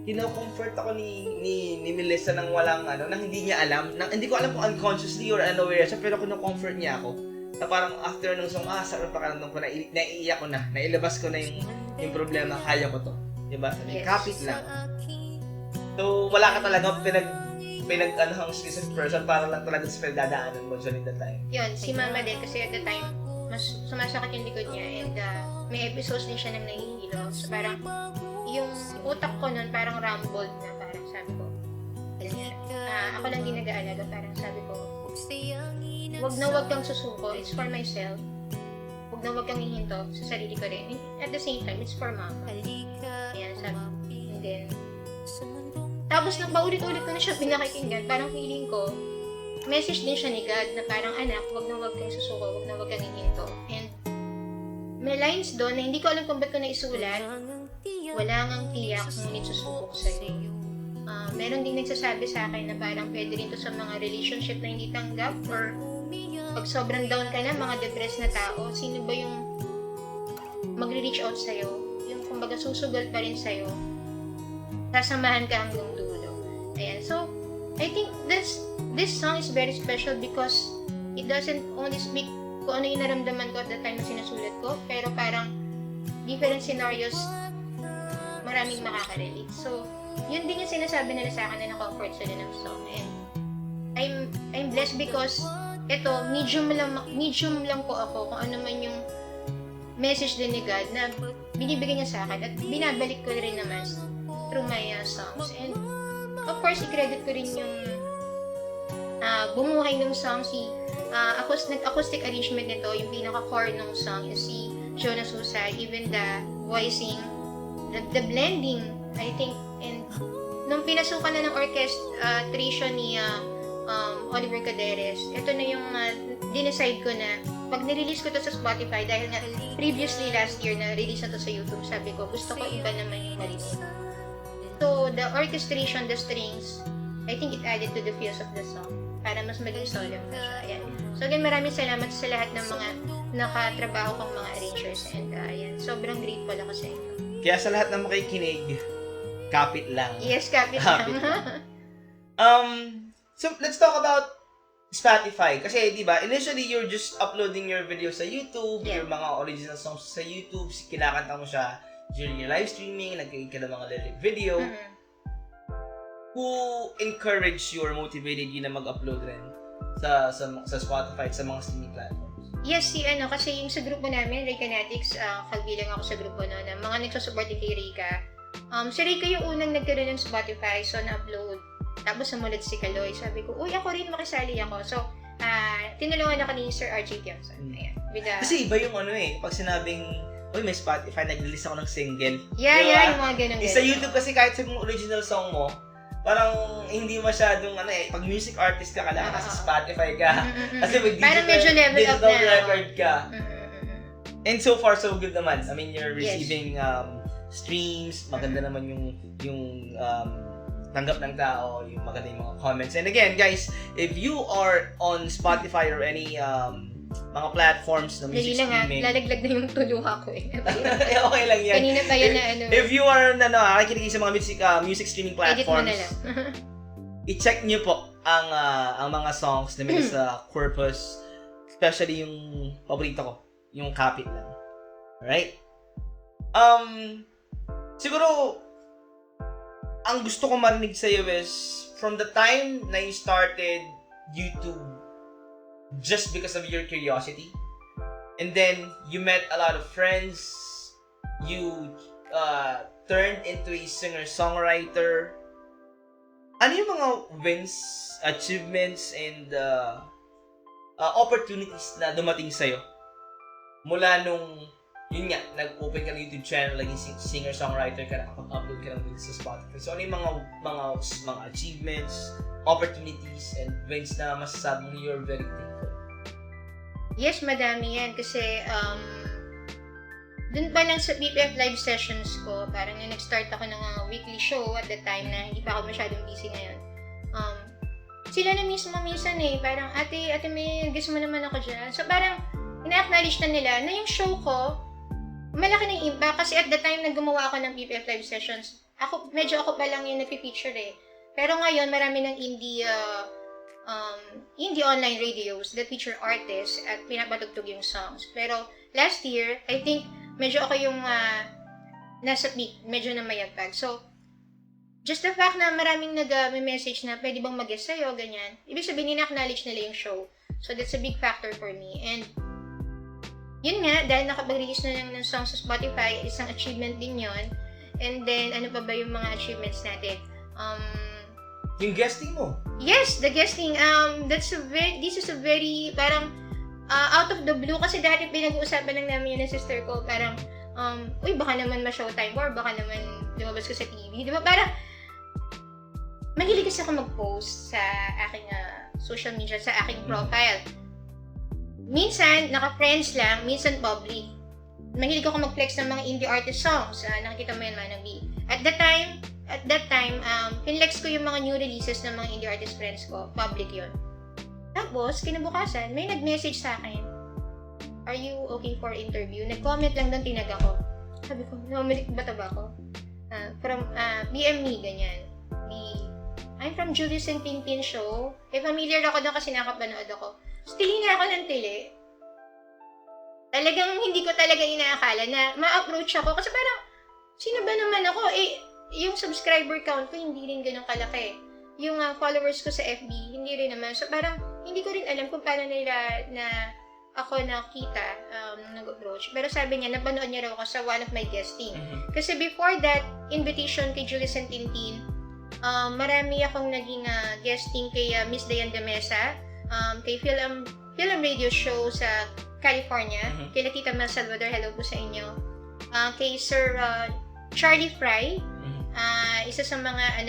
comfort ako ni Melissa nang walang nang hindi niya alam, hindi ko alam kung unconsciously or unaware siya, pero comfort niya ako. Na parang after nung song, sarap pakiramdam ko na naiiyak ko na, nailabas ko na yung problema, kaya ko to. Diba? Yes. Kapit lang. So, wala ka talaga pinag-anhang specific person para lang talaga sa pinagdadaanan mo during that time. Yun, si mama din kasi at the time, mas sumasakit yung likod niya and may episodes din siya nang nahihilo. So, parang yung utak ko nun parang rumbled na parang sabi ko, ako lang din nag-aalaga, parang sabi ko, wag kang susuko, it's for myself. Wag kang hihinto sa sarili ko rin. At the same time, it's for mama. Ayan, sabi. And then, tapos nang paulit-ulit ko na siya pinakikinggan, parang feeling ko, message din siya ni God na parang, anak, wag kang susuko, wag kang hihinto. And may lines doon na hindi ko alam kung ba't ko naisulat. Wala ngang tiyak, ngunit susubok sa'yo. Meron din nagsasabi sa akin na parang pwede rin to sa mga relationship na hindi tanggap or pag sobrang down ka na, mga depressed na tao, sino ba yung magre-reach out sa'yo? Yung kumbaga susugal pa rin sa'yo. Sasamahan ka hanggang dulo. Ayan. So, I think this song is very special because it doesn't only speak kung ano yung naramdaman ko at the time na sinusulat ko, pero parang different scenarios maraming makaka-relate. So, yun din yung sinasabi nila sa akin na na-comfort sila ng song. And I'm blessed because ito, medium lang po ako kung ano man yung message din ni God na binibigay niya sa akin at binabalik ko rin naman through my songs. And of course, i-credit ko rin yung bumuhay ng song, nag-acoustic arrangement nito, yung pinaka-core ng song is si Jonas Husay, even the voicing, the blending, I think, and nung pinasukan na ng orchestration ni Oliver Caderes, ito na yung dinecide ko na pag nirelease ko to sa Spotify, dahil nga previously last year na release na to sa YouTube, sabi ko, gusto ko iba naman yung marinig. So, the orchestration, the strings, I think it added to the feels of the song para mas maging solemn na siya. Ayan. So, again, maraming salamat sa lahat ng mga nakatrabaho kong mga arrangers and ayan, sobrang grateful ako sa inyo. Kaya sa lahat ng makikinig, kapit lang. Yes, kapit Kapit lang. So, let's talk about Spotify. Kasi, di ba, initially, you're just uploading your videos sa YouTube, Yeah. your mga original songs sa YouTube, kinakanta mo siya during your live streaming, nag-create ka ng mga lyric video. Mhm. Who encouraged you or motivated you na mag-upload rin sa Spotify at sa mga streaming platforms? Yes, kasi yung sa grupo namin, Rika Natics, kabilang ako sa grupo na mga nagsusupport kay Rika. Si Rika yung unang nagkaroon ng Spotify, so na-upload. Tapos sumunod si Kaloy. Sabi ko, uy, ako rin, makisali ako. So, tinulungan ako ni Sir RJ Tiongson. Ayan. Kasi iba yung pag sinabing, uy, may Spotify, nag-release ako ng single. Yeah, diba? yung mga ganun. Sa YouTube kasi kahit sa mga original song mo, parang hindi masyadong pag music artist ka kailangan sa Spotify ka. Kasi may parang medyo level up na. record ka. And so far so good naman. I mean, you're receiving streams, maganda naman yung tanggap ng tao, yung maganda yung mga comments. And again, guys, if you are on Spotify or any mga platforms na music streaming. Lalaglag na yung tuluha ko eh. Okay lang yan. Kanina tayo na If you are nakikinig sa mga music streaming platforms, edit mo na lang. i-check nyo po ang mga songs na may sa Corpus, especially yung paborito ko, yung Kapit Lang. Alright? Siguro, ang gusto ko marinig sa'yo is, from the time na you started YouTube, just because of your curiosity, and then you met a lot of friends, you turned into a singer-songwriter. Ano yung mga wins, achievements, and opportunities na dumating sa'yo? Mula nung, yun nga, nag-open ka ng YouTube channel, naging singer-songwriter ka, nakapag-upload ka ng videos sa Spotify. So, ano yung mga achievements, opportunities, and wins na masasabi mo you're very thankful? Yes, madami yan. Kasi, dun pa lang sa BPF live sessions ko, parang nung nag-start ako ng weekly show at the time na hindi pa ako masyadong busy ngayon. Sila na mismo minsan parang, ate May, guess mo naman ako dyan. So, parang, ina-acknowledge na nila na yung show ko, malaki ng impact. Kasi at the time na gumawa ako ng BPF live sessions, medyo ako pa lang yung nagpi-feature Pero ngayon, marami ng indie online radios that feature artists at pinapatugtog yung songs. Pero last year, I think medyo ako yung nasa peak, medyo na mayagpag. So, just the fact na maraming nag-message na pwede bang mag-guest sa'yo, ganyan. Ibig sabihin, ina-acknowledge nila yung show. So, that's a big factor for me. And, yun nga, dahil nakapag-release na lang ng song sa Spotify, isang achievement din yun. And then, ano pa ba yung mga achievements natin? Yung guesting mo? Yes, the guesting. This is a very, parang, out of the blue. Kasi dati pinag-uusapan lang namin yun ng sister ko. Parang, uy, baka naman ma-showtime or baka naman lumabas ko sa TV. Di ba? Parang, mahilig kasi ako mag-post sa aking social media, sa aking profile. Minsan, naka-friends lang, minsan public. Mahilig ako mag-flex ng mga indie artist songs. Nakikita mo yan, Manang B. At that time, pinlex ko yung mga new releases ng mga indie artist friends ko. Public yun. Tapos, kinabukasan, may nag-message sa akin. Are you okay for interview? Nag-comment lang doon, tinag ako. Sabi ko, namamilik ba ako? From BM me, ganyan. I'm from Julius and Tintin show. Familiar ako doon kasi nakapanood ako. So, tili na ako ng tili. Talagang hindi ko talaga inaakala na ma-approach ako. Kasi parang, sino ba naman ako? Yung subscriber count ko, hindi rin ganun kalaki. Yung followers ko sa FB, hindi rin naman. So, parang, hindi ko rin alam kung paano nila na ako nakita nung nag-approach. Pero sabi niya, napanood niya raw ako sa one of my guesting. Kasi before that invitation kay Julius and Tintin, marami akong naging guesting kay Miss Dayan de Mesa, kay Film Radio Show sa California, kay Tita Mel Salvador, hello po sa inyo. Kay Sir Charlie Fry, isa sa mga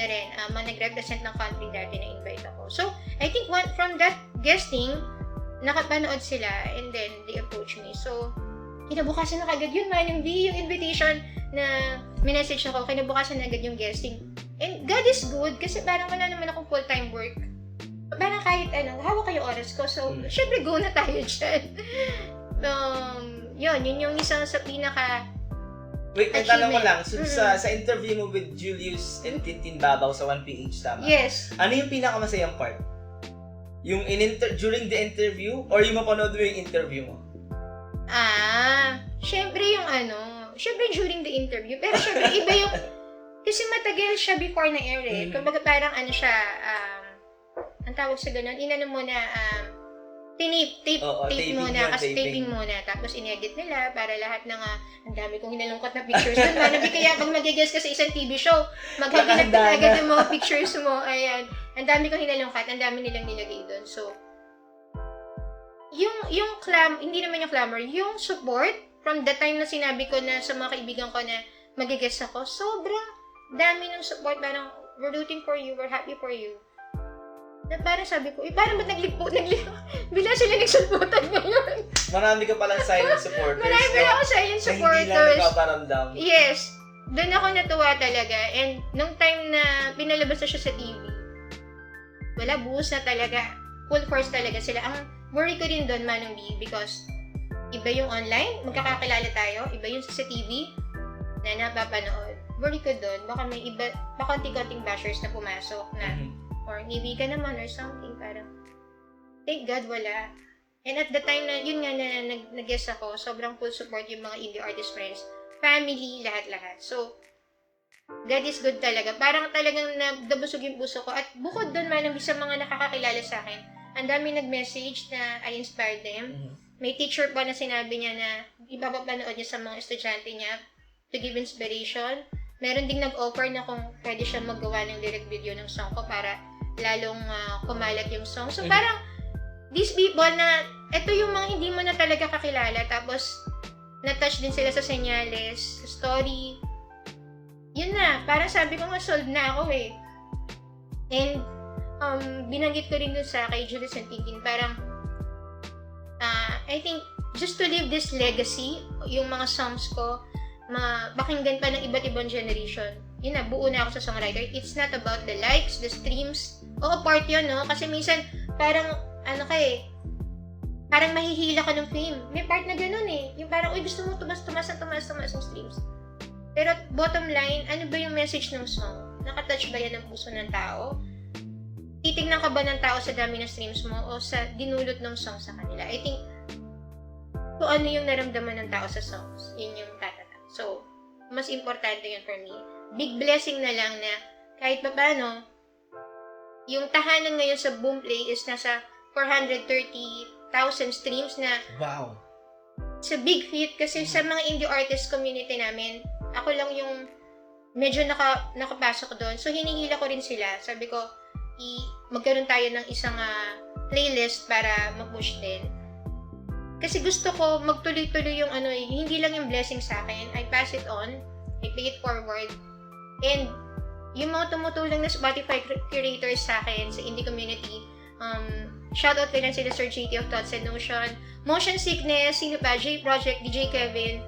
mga nag-represent ng country dati na invite ako. So, I think from that guesting, nakapanood sila and then they approached me. So, kinabukasan na kagad yun, Manang B, yung invitation na minessage ako, kinabukasan na agad yung guesting. And God is good kasi parang wala naman akong full-time work. Parang kahit hawak kayo oras ko. So, syempre go na tayo dyan. Yun yung isang sa pinaka Wait, may tanong ko lang. So, sa interview mo with Julius and Tintin Babaw sa 1PH, tama? Yes. Ano yung pinakamasayang part? Yung during the interview or yung mapanood mo yung interview mo? Syempre yung syempre during the interview. Pero syempre iba yung, kasi matagal siya before na air Kumbaga parang siya, ang tawag sa ganun, mo na, tape muna, kasi taping muna. Tapos in-edit nila para lahat ng, ang dami kong hinalungkot na pictures doon. Manabi kaya pag mag-guess ka sa isang TV show, maghahanap ka agad ng mga pictures mo. Ayan. Ang dami kong hinalungkot, ang dami nilang nilagay doon. So, hindi naman yung clamor, yung support, from the time na sinabi ko na sa mga kaibigan ko na mag-guess ako, sobrang dami ng support. Parang, we're rooting for you, we're happy for you. Na parang sabi ko, parang ba't bila sila nagsulputan ngayon? Marami ka palang silent supporters. Marami pala ako silent supporters. Na hindi lang nagpaparamdam. Yes. Doon ako natuwa talaga. And nung time na pinalabas na siya sa TV, wala, buhos na talaga. Full force talaga sila. Ang worry ko rin doon, Manong B, because iba yung online, magkakakilala tayo, iba yung sa TV na napapanood. Worry ko doon, baka may iba, baka konting-konting bashers na pumasok na or hindi ka naman or something, parang thank God wala. And at the time na yun nga na nag-guess ako, sobrang full support yung mga indie artist friends, family, lahat-lahat. So, God is good talaga. Parang talagang nabusog yung puso ko. At bukod doon man, sa mga nakakakilala sa akin, ang dami nag-message na I inspired them. May teacher pa na sinabi niya na ipapapanood niya sa mga estudyante niya to give inspiration. Meron ding nag-offer na kung pwede siya maggawa ng direct video ng song ko para lalong kumalat yung song. So parang these people na ito yung mga hindi mo na talaga kakilala tapos na-touch din sila sa senyales, sa story. Yun na, parang sabi ko nga sold na ako eh. And binanggit ko rin dun sa kay Julius and Tintin, parang I think just to leave this legacy, yung mga songs ko, mapakinggan pa ng iba't ibang generation. Yun na, buo na ako sa songwriter. It's not about the likes, the streams. Oo, part yun, no? Kasi minsan, parang, parang mahihila ka ng fame. May part na ganun eh. Yung parang, uy, gusto mo tumas yung streams. Pero bottom line, ano ba yung message ng song? Nakatouch ba yan ng puso ng tao? Titignan ka ba ng tao sa dami ng streams mo o sa dinulot ng song sa kanila? I think, kung ano yung naramdaman ng tao sa songs, yun yung tatata. So, mas importante yun for me. Big blessing na lang na kahit pa paano, yung tahanan ngayon sa Boomplay is nasa 430,000 streams na Wow. sa big feat kasi sa mga indie artist community namin, ako lang yung medyo nakapasok doon. So, hinihila ko rin sila. Sabi ko, magkaroon tayo ng isang playlist para mag-push din. Kasi gusto ko magtuloy-tuloy yung hindi lang yung blessing sa akin. I pass it on. I pay it forward. And yung mga tumutulong na Spotify curators sa akin, sa indie community, shoutout ko lang sila Sir JT of Thoughts and Notion, Motion Sickness, sino pa, J Project, DJ Kevin,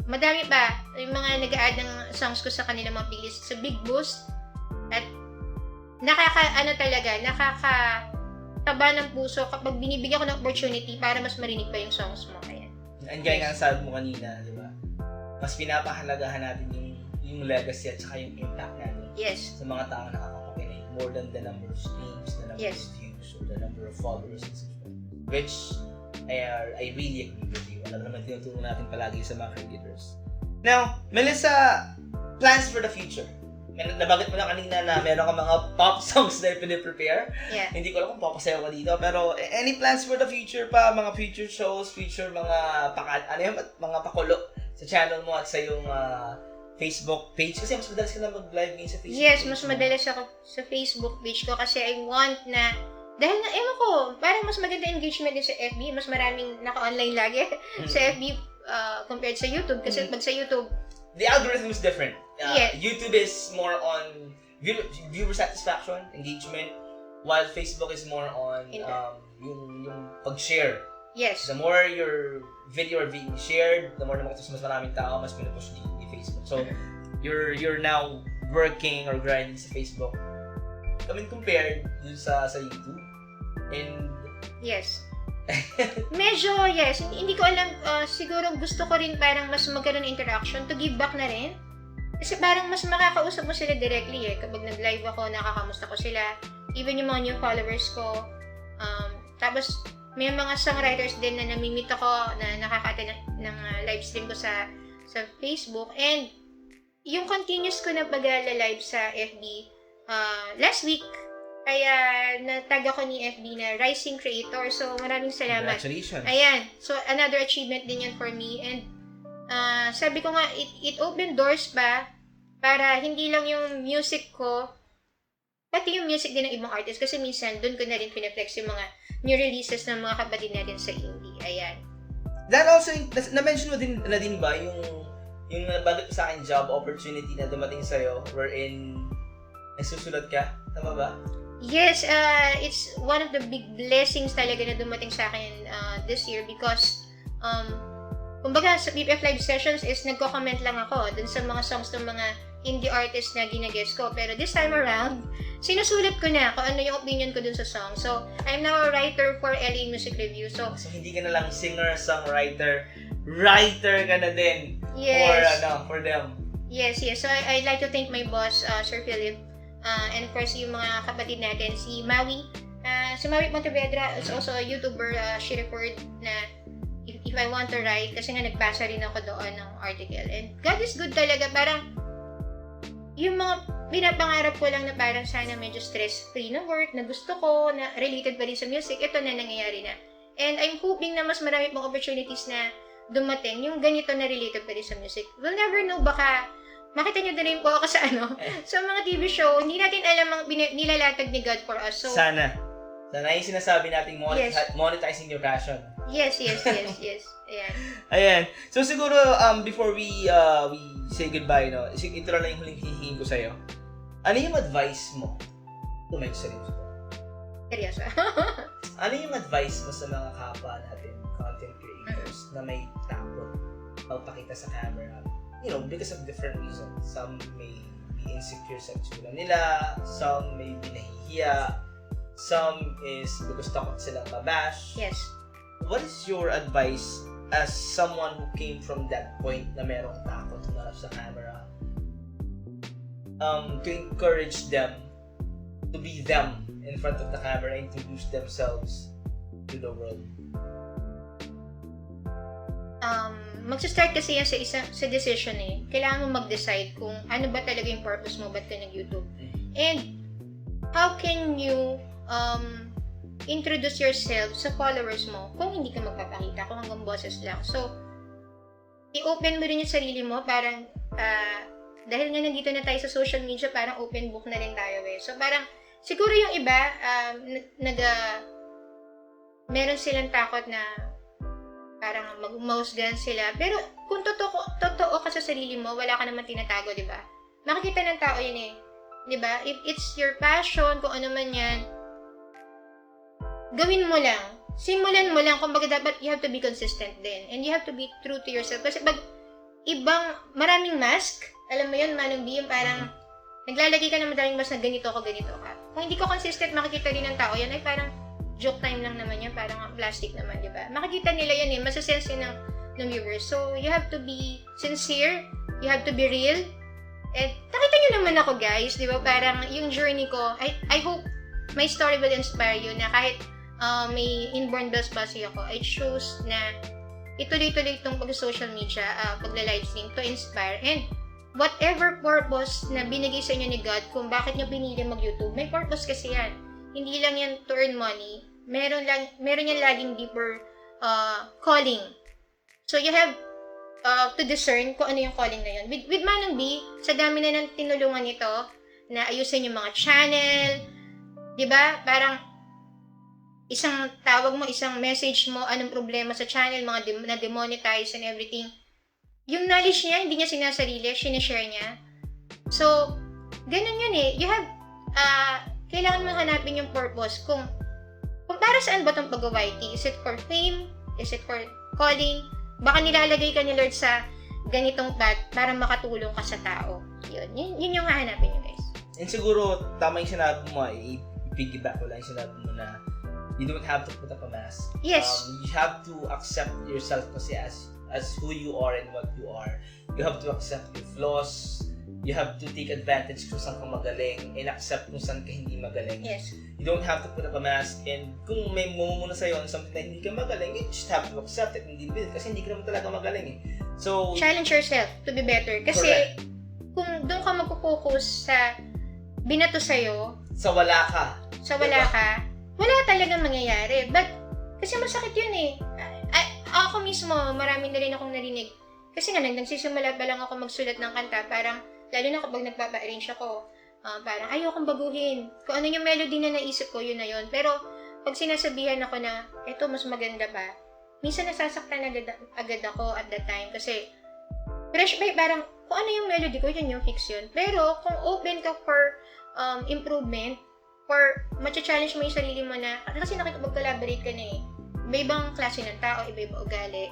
madami pa yung mga nag-a-add ng songs ko sa kanilang mga playlist sa Big Boost. At nakakataba ng puso kapag binibigyan ko ng opportunity para mas marinig pa yung songs mo. Ayan. And gaya nga sabi mo kanina, di ba? Mas pinapahalagahan natin yung legacy at saka yung impact natin Yes. sa mga tao na nakakapakinig more than the number of streams, the number Yes. of views, or the number of followers and subscribers. Which I really agree with you. Alam naman tinuturo natin palagi sa mga creators. Now, Melissa, plans for the future. Nabanggit mo na kanina na meron ka mga pop songs na piniprepare. Yeah. Hindi ko alam kung papasayaw ka dito. Pero any plans for the future pa? Mga future shows, future mga mga pakulo sa channel mo at sa yung Facebook page? Kasi mas madalas ka na mag-live ngayon sa Facebook Yes, page mas mo. madalas ako sa Facebook page ko kasi I want na, dahil na, ewan ko, parang mas maganda engagement din sa FB, mas maraming naka-online lagi sa FB compared sa YouTube. Kasi pag sa YouTube, the algorithm is different. Yeah. YouTube is more on viewer satisfaction, engagement, while Facebook is more on yung pag-share. yes. The more your video are being shared, the more na makita sa mas maraming tao, mas pinupush ni Facebook. So, you're now working or grinding sa Facebook. I mean, compared dun sa YouTube. And Yes. Medyo, yes. Hindi ko alam, siguro gusto ko rin parang mas magkaroon ng interaction to give back na rin. Kasi parang mas makakausap mo sila directly eh. Kapag nag-live ako, nakakamusta ko sila. Even yung mga new followers ko. Tapos, may mga songwriters din na namimit ako na nakakata ng live stream ko sa Facebook. And yung continuous ko na pag-live sa FB, last week, kaya natag ako ni FB na Rising Creator. So, maraming salamat. congratulations. Ayan. So, another achievement din yan for me. And, sabi ko nga, it opened doors pa para hindi lang yung music ko, pati yung music din ng ibang artist. Kasi minsan, doon ko na rin pinaflex yung mga new releases ng mga kapatid natin sa indie. Ayan. That also, na-mention mo din na din ba yung nabanggit sa akin job opportunity na dumating sa'yo wherein nagsusulat ka? Tama ba? Yes, it's one of the big blessings talaga na dumating sa akin this year because kumbaga sa BPF Live Sessions is nagko-comment lang ako dun sa mga songs ng mga indie artists na ginaguest ko. Pero this time around, sinusulat ko na kung ano yung opinion ko dun sa song. So, I'm now a writer for LA Music Review. So, hindi ka na lang singer, songwriter, writer ka na din yes. for them. Yes. So, I'd like to thank my boss, Sir Philip. And of course, yung mga kapatid natin, si Maui. Si Maui Montevedra is also a YouTuber. She referred na if I want to write, kasi nga nagbasa rin ako doon ng article. And God is good talaga. Parang yung mga pinapangarap ko lang na parang sana medyo stress-free na work, na gusto ko, na related pa rin sa music, ito na nangyayari na. And I'm hoping na mas marami pong opportunities na dumating, yung ganito na related pa rin sa music. We'll never know, baka makita nyo na rin po ako sa sa mga TV show, hindi natin alam ang nilalatag ni God for us. So, Sana yung sinasabi nating monetizing your passion. yes. Ayan. Ayan. So siguro before we say goodbye, no, ito lang yung huling hihingin ko sa'yo. Ano yung advice mo? Ito seryoso. Seryoso. Ano yung advice mo sa mga kapwa natin, content creators, na may takot magpakita sa camera? You know, because of different reasons. Some may be insecure sa itsura nila, some may be nahihiya, some is because takot silang mabash. Yes. What is your advice as someone who came from that point na merong takot na sa camera, to encourage them to be them in front of the camera, introduce themselves to the world? Magsa-start kasi yan sa decision eh. Kailangan mo mag-decide kung ano ba talaga yung purpose mo, ba't ka nag-YouTube. And how can you introduce yourself sa followers mo kung hindi ka magpapakita, kung hanggang boses lang. So, i-open mo rin yung sarili mo, parang dahil nga nandito na tayo sa social media, parang open book na rin tayo eh. So, parang siguro yung iba, meron silang takot na parang mag-mausgan sila. Pero kung totoo ka sa sarili mo, wala ka naman tinatago, di ba? Makikita ng tao yun eh. Di ba? If it's your passion, kung ano man yan, gawin mo lang. Simulan mo lang. Kumbaga dapat you have to be consistent din. And you have to be true to yourself. Kasi pag maraming mask, alam mo yun, Manong B, yung parang naglalagay ka ng madaling mask na ganito ka. Kung hindi ko consistent, makikita rin ng tao yan, ay parang joke time lang naman yan, parang plastic naman, di ba? Makikita nila yan eh, masasense yun ng viewers. So, you have to be sincere, you have to be real. And nakita nyo naman ako, guys, di ba? Parang yung journey ko, I hope my story will inspire you na kahit may inborn bells palsy ako, I choose na ituloy-tuloy itong pag-social media, pagla-livestream to inspire. And whatever purpose na binigay sa inyo ni God, kung bakit nyo pinili mag-YouTube, may purpose kasi yan. Hindi lang yan to earn money. Meron yan laging deeper calling. So you have to discern kung ano yung calling na yun. With Manong B, sa dami na ng tinulungan nito, na ayusin yung mga channel, di ba? Parang isang tawag mo, isang message mo, anong problema sa channel, mga na-demonetize and everything. Yung knowledge niya, hindi niya sinasarili, sinishare niya. So, ganun yun eh. You have, kailangan mo hanapin yung purpose. Kung para saan ba itong pag-YT? Is it for fame? Is it for calling? Baka nilalagay ka ni Lord sa ganitong path para makatulong ka sa tao. Yun yung hahanapin nyo, guys. And siguro, tama yung sinabi mo, i-piggyback ko lang yung sinabi mo na you don't have to put up a mask. Yes. You have to accept yourself kasi as who you are and what you are. You have to accept your flaws. You have to take advantage kung saan ka magaling and accept kung saan ka hindi magaling. Yes. You don't have to put up a mask, and kung may mumuna sa'yo on something na hindi ka magaling, you just have to accept it and deal with it kasi hindi ka naman talaga magaling eh. So, challenge yourself to be better. Kasi correct. Kung doon ka magpo-focus sa binato sa'yo, sa wala ka. Wala talagang mangyayari. But, kasi masakit yun eh. Ako mismo, marami na rin akong narinig. Kasi nga, nagsisimula pa lang ako magsulat ng kanta, parang, lalo na kapag nagpapa-arrange ako, parang ayokong baguhin. Kung ano yung melody na naisip ko, yun na yun. Pero, pag sinasabihan ako na, eto, mas maganda pa, minsan nasasaktan agad ako at that time. Kasi, fresh by, parang, kung ano yung melody ko, yun yung fix yun. Pero, kung open ka for improvement, or matcha-challenge mo yung sarili mo na, kasi nakikipag-collaborate ka na eh. Iba-ibang klase ng tao, iba-ibang ugali.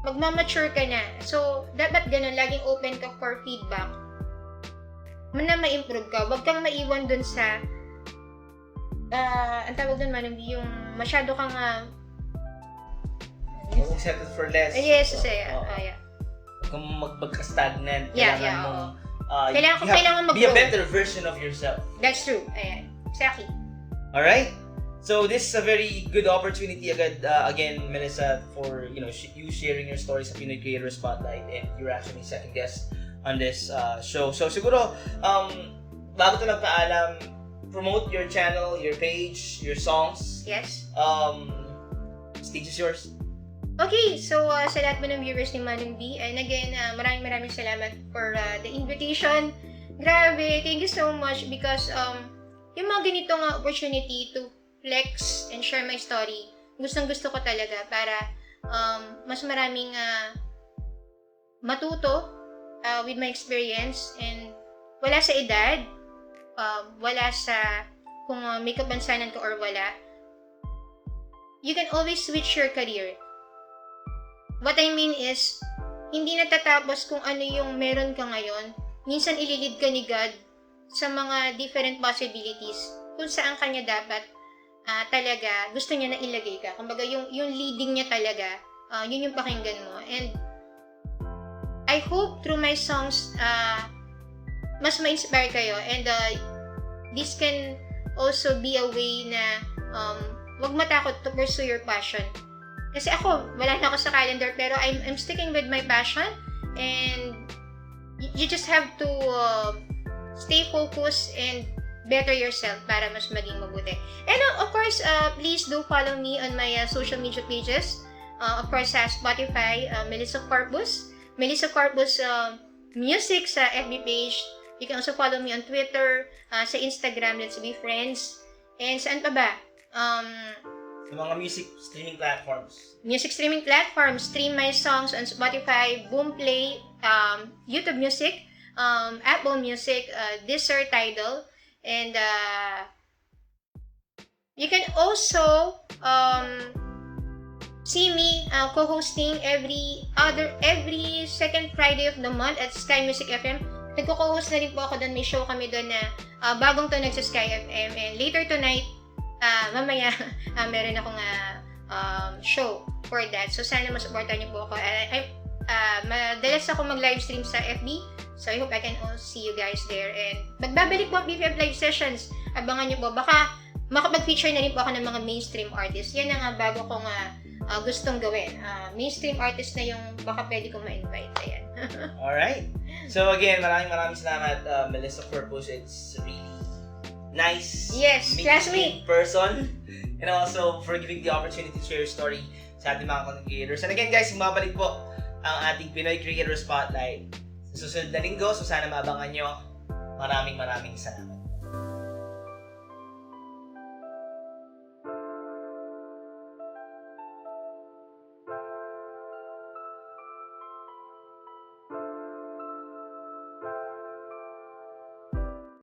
Magmamature ka na. So, dapat ganun, laging open ka for feedback. Na ma-improve ka. Huwag kang maiwan dun sa, ang tawag dun man, yung masyado kang, Settle for less. yes, yeah. Kung magpagka-stagnant, kailangan mag-grow. Be a better version of yourself. That's true. Ayan. Exactly. Alright? So this is a very good opportunity again, Melissa, for you sharing your story sa Pinoy Creator Spotlight, and you're actually second guest on this show. So siguro, bago ito nagpaalam, promote your channel, your page, your songs. Yes. Stage is yours. Okay, so sa lahat mo ng viewers ni Manong B, and again, maraming salamat for the invitation. Grabe, thank you so much because yung mga ganitong opportunity to flex and share my story, gustong-gusto ko talaga para mas maraming matuto with my experience, and wala sa edad, wala sa kung may kapansanan ka or wala. You can always switch your career. What I mean is, hindi natatapos kung ano yung meron ka ngayon. Minsan ililid ka ni God sa mga different possibilities kung saan kanya dapat talaga gusto niya na ilagay ka. Kumbaga yung leading niya talaga, yun yung pakinggan mo. And I hope through my songs, mas ma-inspire kayo. And this can also be a way na wag matakot to pursue your passion. Kasi ako, wala na ako sa calendar, pero I'm sticking with my passion, and you just have to stay focused and better yourself para mas maging mabuti. And of course, please do follow me on my social media pages. Of course, sa Spotify, Melissa Corpus. Melissa Corpus Music sa FB page. You can also follow me on Twitter, sa Instagram, Let's Be Friends. And saan pa ba? Sa mga music streaming platforms. Music streaming platforms, stream my songs on Spotify, Boomplay, YouTube Music, Apple Music, Deezer, Tidal, and you can also see me co-hosting every second Friday of the month at Sky Music FM. Nagko-co-host na rin po ako doon. May show kami doon na bagong tunog sa Sky FM, and later tonight, mamaya, meron akong show for that. So, sana masuportan niyo po ako. Madalas ako mag-live stream sa FB. So, I hope I can also see you guys there. And magbabalik po ang BFF live sessions. Abangan niyo po. Baka makapag-feature na rin po ako ng mga mainstream artists. Yan ang bago kong gustong gawin. Mainstream artist na yung baka pwede kong ma-invite. Ayan. Alright. So again, maraming salamat, Melissa Corpus. It's really nice meeting classmate in person, and also for giving the opportunity to share your story sa ating mga content creators. And again guys, mabalik po ang ating Pinoy Creator Spotlight sa susunod na linggo, so sana maabangan nyo. Maraming salamat.